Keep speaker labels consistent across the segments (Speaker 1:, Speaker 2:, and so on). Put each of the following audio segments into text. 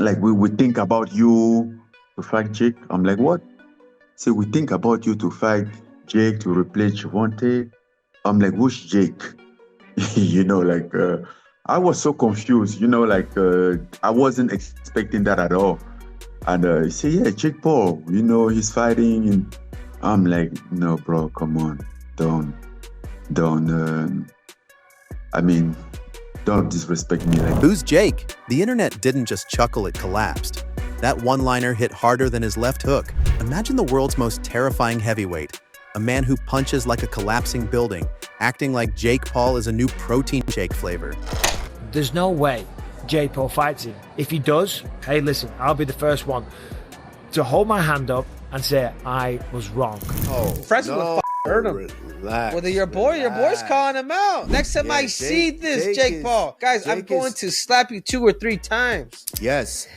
Speaker 1: like, we would think about you to fight Jake. I'm like, what? Say, we think about you to fight Jake to replace Javante. I'm like, who's Jake? I was so confused, I wasn't expecting that at all. And he said, yeah, Jake Paul, he's fighting. And I'm like, no, bro, come on. Don't disrespect me like that.
Speaker 2: Who's Jake? The internet didn't just chuckle, it collapsed. That one-liner hit harder than his left hook. Imagine the world's most terrifying heavyweight, a man who punches like a collapsing building, acting like Jake Paul is a new protein shake flavor.
Speaker 3: There's no way Jake Paul fights him. If he does, hey, listen, I'll be the first one to hold my hand up and say I was wrong.
Speaker 4: Oh,
Speaker 5: Francis would hurt him.
Speaker 4: Relax,
Speaker 5: Whether your boy's calling him out. Next time I see this, Jake Paul, guys, I'm going to slap you 2 or 3 times.
Speaker 4: Yes.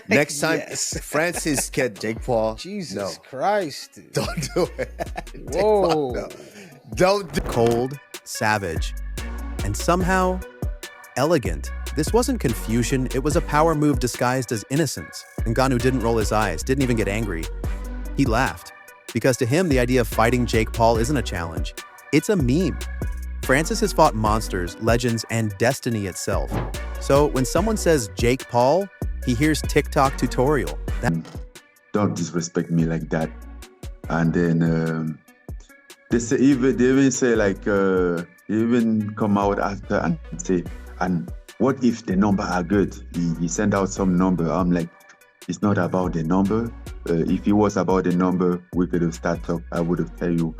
Speaker 4: Next time,
Speaker 5: Yes.
Speaker 4: Francis get Jake Paul.
Speaker 5: Jesus Christ. Dude.
Speaker 4: Don't do it.
Speaker 5: Whoa.
Speaker 4: No. Don't do
Speaker 2: Cold, savage, and somehow elegant. This wasn't confusion, it was a power move disguised as innocence. Ngannou didn't roll his eyes, didn't even get angry. He laughed. Because to him, the idea of fighting Jake Paul isn't a challenge. It's a meme. Francis has fought monsters, legends, and destiny itself. So when someone says Jake Paul, he hears TikTok tutorial.
Speaker 1: Don't disrespect me like that. And then they even say like, even come out after and say, and what if the number are good? He sent out some number. I'm like, it's not about the number. If it was about the number, we could have started talk. I would have tell you,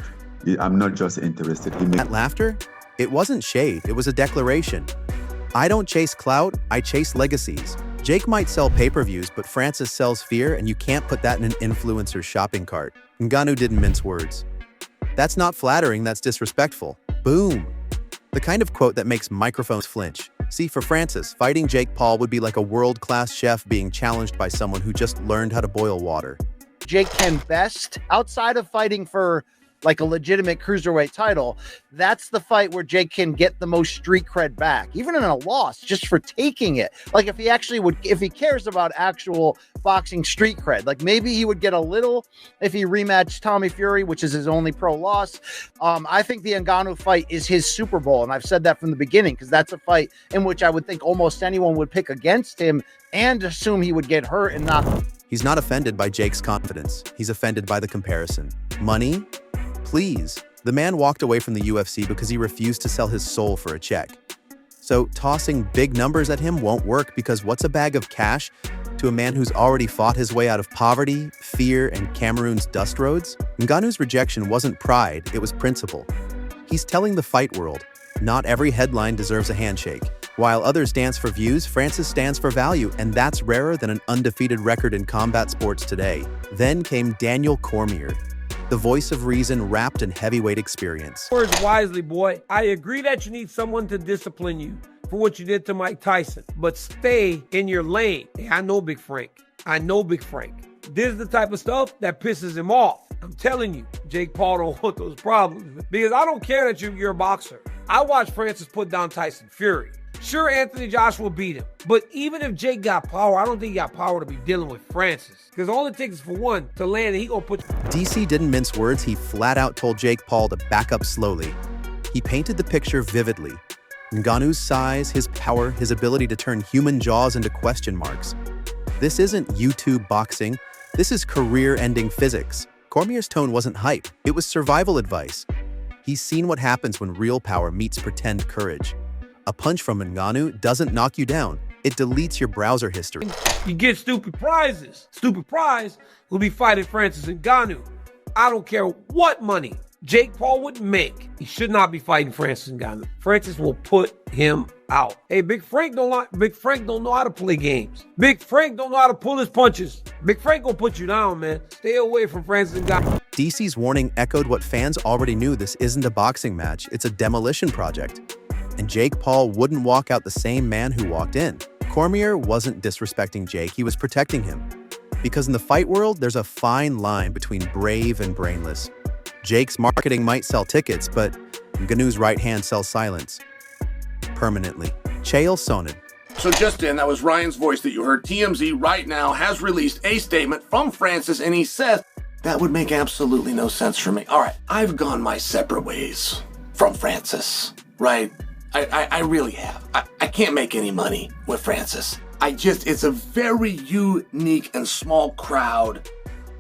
Speaker 1: I'm not just interested.
Speaker 2: That laughter? It wasn't shade, it was a declaration. I don't chase clout, I chase legacies. Jake might sell pay-per-views, but Francis sells fear, and you can't put that in an influencer's shopping cart. Ngannou didn't mince words. That's not flattering, that's disrespectful. Boom. The kind of quote that makes microphones flinch. See, for Francis, fighting Jake Paul would be like a world-class chef being challenged by someone who just learned how to boil water.
Speaker 6: Jake can best, outside of fighting for like a legitimate cruiserweight title, that's the fight where Jake can get the most street cred back, even in a loss, just for taking it. Like if he cares about actual boxing street cred, like maybe he would get a little if he rematched Tommy Fury, which is his only pro loss. I think the Ngannou fight is his Super Bowl, and I've said that from the beginning, because that's a fight in which I would think almost anyone would pick against him and assume he would get hurt and not.
Speaker 2: He's not offended by Jake's confidence. He's offended by the comparison. Money? Please. The man walked away from the UFC because he refused to sell his soul for a check. So tossing big numbers at him won't work, because what's a bag of cash to a man who's already fought his way out of poverty, fear, and Cameroon's dust roads? Ngannou's rejection wasn't pride, it was principle. He's telling the fight world, not every headline deserves a handshake. While others dance for views, Francis stands for value, and that's rarer than an undefeated record in combat sports today. Then came Daniel Cormier, the voice of reason wrapped in heavyweight experience.
Speaker 7: Words wisely, boy. I agree that you need someone to discipline you for what you did to Mike Tyson, but stay in your lane. Hey, I know Big Frank. This is the type of stuff that pisses him off. I'm telling you, Jake Paul don't want those problems, because I don't care that you're a boxer. I watched Francis put down Tyson Fury. Sure, Anthony Joshua beat him, but even if Jake got power, I don't think he got power to be dealing with Francis, because all it takes is for one to land and he gonna put.
Speaker 2: DC didn't mince words, he flat out told Jake Paul to back up slowly. He painted the picture vividly. Ngannou's size, his power, his ability to turn human jaws into question marks. This isn't YouTube boxing, this is career-ending physics. Cormier's tone wasn't hype, it was survival advice. He's seen what happens when real power meets pretend courage. A punch from Ngannou doesn't knock you down, it deletes your browser history.
Speaker 7: You get stupid prizes. Stupid prize will be fighting Francis Ngannou. I don't care what money Jake Paul would make, he should not be fighting Francis Ngannou. Francis will put him out. Hey, Big Frank don't know how to play games. Big Frank don't know how to pull his punches. Big Frank gonna put you down, man. Stay away from Francis Ngannou.
Speaker 2: DC's warning echoed what fans already knew: this isn't a boxing match, it's a demolition project. And Jake Paul wouldn't walk out the same man who walked in. Cormier wasn't disrespecting Jake, he was protecting him. Because in the fight world, there's a fine line between brave and brainless. Jake's marketing might sell tickets, but Ngannou's right hand sells silence. Permanently. Chael Sonnen,
Speaker 8: So just in, that was Ryan's voice that you heard. TMZ right now has released a statement from Francis, and he says, that would make absolutely no sense for me. All right, I've gone my separate ways from Francis, right? I really have. I can't make any money with Francis. It's a very unique and small crowd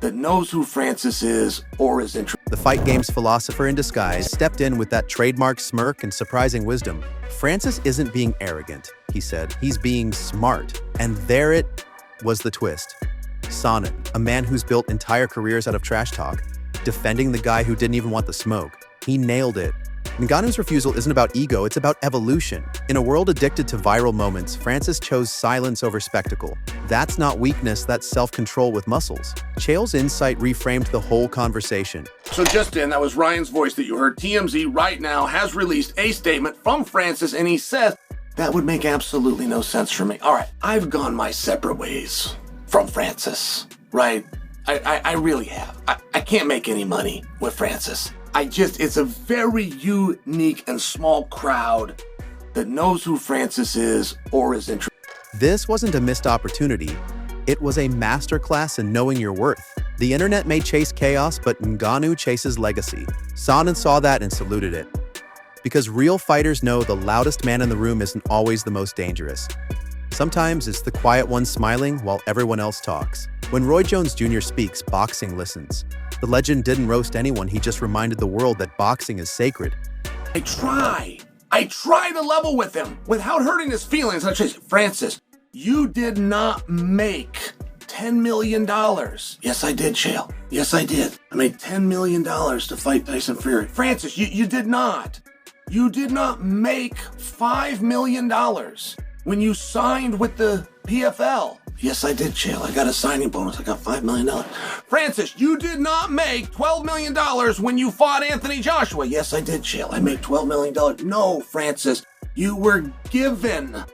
Speaker 8: that knows who Francis is or is interested.
Speaker 2: The fight game's philosopher in disguise stepped in with that trademark smirk and surprising wisdom. Francis isn't being arrogant, he said. He's being smart. And there it was, the twist. Sonnen, a man who's built entire careers out of trash talk, defending the guy who didn't even want the smoke. He nailed it. Ngannou's refusal isn't about ego, it's about evolution. In a world addicted to viral moments, Francis chose silence over spectacle. That's not weakness, that's self-control with muscles. Chael's insight reframed the whole conversation.
Speaker 8: So just in, that was Ryan's voice that you heard. TMZ right now has released a statement from Francis, and he says, that would make absolutely no sense for me. All right, I've gone my separate ways from Francis, right? I really have. I can't make any money with Francis. It's a very unique and small crowd that knows who Francis is or is interested.
Speaker 2: This wasn't a missed opportunity. It was a masterclass in knowing your worth. The internet may chase chaos, but Ngannou chases legacy. Sonnen saw that and saluted it. Because real fighters know the loudest man in the room isn't always the most dangerous. Sometimes it's the quiet one smiling while everyone else talks. When Roy Jones Jr. speaks, boxing listens. The legend didn't roast anyone, he just reminded the world that boxing is sacred.
Speaker 8: I try to level with him without hurting his feelings. I say, Francis, you did not make $10 million. Yes, I did, Chael. Yes, I did. I made $10 million to fight Tyson Fury. Francis, you did not. You did not make $5 million when you signed with the PFL. Yes, I did, Chael. I got a signing bonus. I got $5 million. Francis, you did not make $12 million when you fought Anthony Joshua. Yes, I did, Chael. I made $12 million. No, Francis, you were given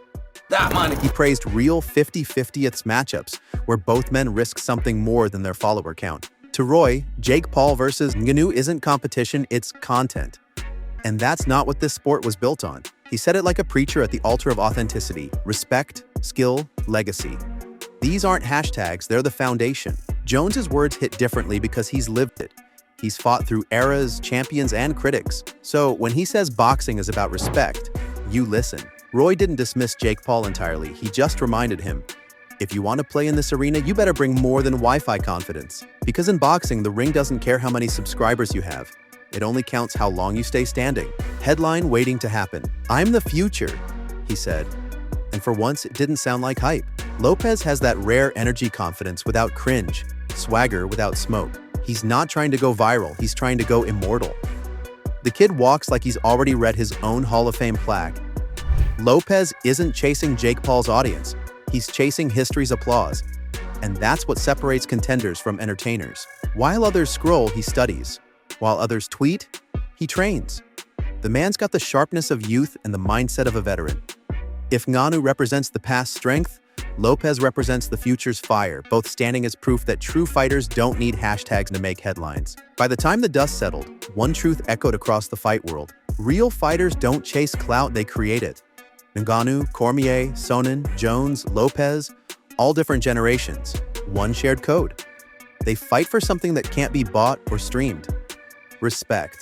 Speaker 8: that money.
Speaker 2: He praised real 50-50ths matchups, where both men risk something more than their follower count. To Roy, Jake Paul versus Ngannou isn't competition, it's content. And that's not what this sport was built on. He said it like a preacher at the altar of authenticity: respect, skill, legacy. These aren't hashtags, they're the foundation. Jones's words hit differently because he's lived it. He's fought through eras, champions, and critics. So when he says boxing is about respect, you listen. Roy didn't dismiss Jake Paul entirely, he just reminded him, if you want to play in this arena, you better bring more than Wi-Fi confidence. Because in boxing, the ring doesn't care how many subscribers you have. It only counts how long you stay standing. Headline waiting to happen. I'm the future, he said. And for once, it didn't sound like hype. Lopez has that rare energy confidence without cringe, swagger without smoke. He's not trying to go viral, he's trying to go immortal. The kid walks like he's already read his own Hall of Fame plaque. Lopez isn't chasing Jake Paul's audience, he's chasing history's applause. And that's what separates contenders from entertainers. While others scroll, he studies. While others tweet, he trains. The man's got the sharpness of youth and the mindset of a veteran. If Ngannou represents the past's strength, Lopez represents the future's fire, both standing as proof that true fighters don't need hashtags to make headlines. By the time the dust settled, one truth echoed across the fight world. Real fighters don't chase clout, they create it. Ngannou, Cormier, Sonnen, Jones, Lopez, all different generations, one shared code. They fight for something that can't be bought or streamed: respect.